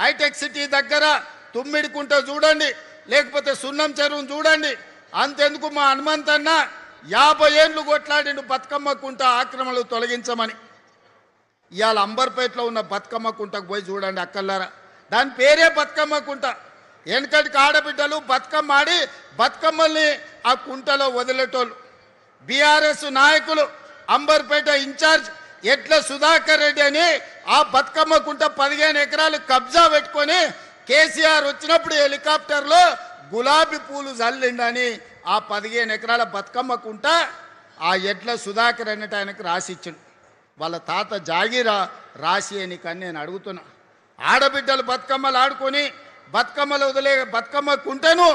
Hitech city దగ్గర తుమ్మిడికుంట చూడండి, లేకపోతే సున్నం చెరువును చూడండి. అంతెందుకు మా హనుమంతన్న 50 ఏళ్ళు కొట్లాడిండు బతుకమ్మ కుంట ఆక్రమణలు తొలగించమని. ఇవాళ అంబర్పేటలో ఉన్న బతుకమ్మ కుంటకు పోయి చూడండి అక్కల్లారా, దాని పేరే బతుకమ్మ కుంట. వెనకటికి ఆడబిడ్డలు బతుకమ్మ ఆడి బతుకమ్మల్ని ఆ కుంటలో వదిలేటోళ్ళు. బీఆర్ఎస్ నాయకులు అంబర్పేట ఇన్ఛార్జ్ ఎట్ల సుధాకర్ రెడ్డి అని ఆ బతుకమ్మ కుంట 15 ఎకరాలు కబ్జా పెట్టుకొని కేసీఆర్ వచ్చినప్పుడు హెలికాప్టర్లో గులాబీ పూలు జల్లిండని ఆ 15 ఎకరాల బతుకమ్మ కుంట ఆ ఎడ్ల సుధాకర్ అన్నట్టు ఆయనకు రాసిచ్చిండు. వాళ్ళ తాత జాగీరా రాసి అని కానీ నేను అడుగుతున్నా. ఆడబిడ్డలు బతుకమ్మలు ఆడుకొని బతుకమ్మలు వదిలే బతుకమ్మ కుంటను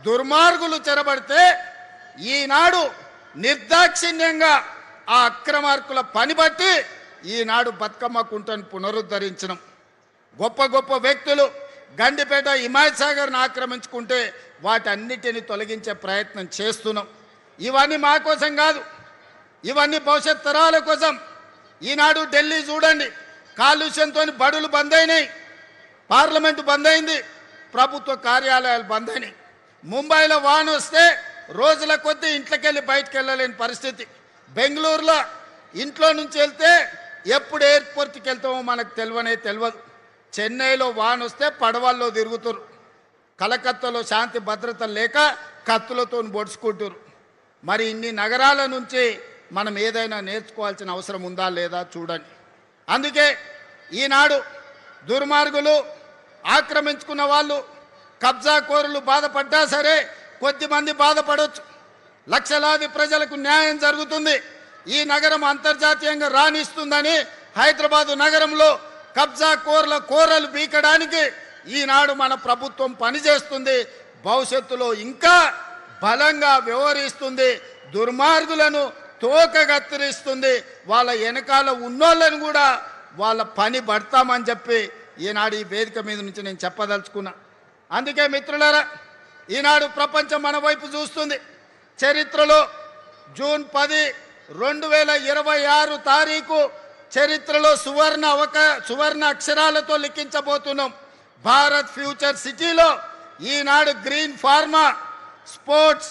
దుర్మార్గులు చెరబడితే ఈనాడు నిర్దాక్షిణ్యంగా ఆ అక్రమార్కుల పని బట్టి ఈనాడు బతుకమ్మ కుంటను పునరుద్ధరించడం. గొప్ప గొప్ప వ్యక్తులు గండిపేట హిమాయత్ సాగర్ను ఆక్రమించుకుంటే వాటన్నిటిని తొలగించే ప్రయత్నం చేస్తున్నాం. ఇవన్నీ మా కోసం కాదు, ఇవన్నీ భవిష్యత్ తరాల కోసం. ఈనాడు ఢిల్లీ చూడండి, కాలుష్యంతో బడులు బంద్ అయినాయి, పార్లమెంటు బంద్ అయింది, ప్రభుత్వ కార్యాలయాలు బంద్ అయినాయి. ముంబైలో వాన వస్తే రోజుల కొద్దీ ఇంట్లోకెళ్ళి బయటకు వెళ్ళలేని పరిస్థితి. బెంగళూరులో ఇంట్లో నుంచి వెళ్తే ఎప్పుడు ఎయిర్పోర్ట్కి వెళ్తామో మనకు తెలియదు. చెన్నైలో వాన వస్తే పడవల్లో తిరుగుతారు. కలకత్తాలో శాంతి భద్రత లేక కత్తులతో పొడుచుకుంటారు. మరి ఇన్ని నగరాల నుంచి మనం ఏదైనా నేర్చుకోవాల్సిన అవసరం ఉందా లేదా చూడండి. అందుకే ఈనాడు దుర్మార్గులు ఆక్రమించుకున్న వాళ్ళు కబ్జా కోరులు బాధపడ్డా సరే కొద్దిమంది బాధపడవచ్చు, లక్షలాది ప్రజలకు న్యాయం జరుగుతుంది. ఈ నగరం అంతర్జాతీయంగా రాణిస్తుందని హైదరాబాదు నగరంలో కబ్జా కోరలు బీకడానికి ఈనాడు మన ప్రభుత్వం పనిచేస్తుంది. భవిష్యత్తులో ఇంకా బలంగా వ్యవహరిస్తుంది, దుర్మార్గులను తోకగత్తిరిస్తుంది. వాళ్ళ వెనకాల ఉన్నోళ్ళని కూడా వాళ్ళ పని పడతామని చెప్పి ఈనాడు ఈ వేదిక మీద నుంచి నేను చెప్పదలుచుకున్నా. అందుకే మిత్రులారా, ఈనాడు ప్రపంచం మన వైపు చూస్తుంది. చరిత్రలో జూన్ 10, 2026 తారీఖు చరిత్రలో సువర్ణ అక్షరాలతో లిఖించబోతున్నాం. భారత్ ఫ్యూచర్ సిటీలో ఈనాడు గ్రీన్ ఫార్మా, స్పోర్ట్స్,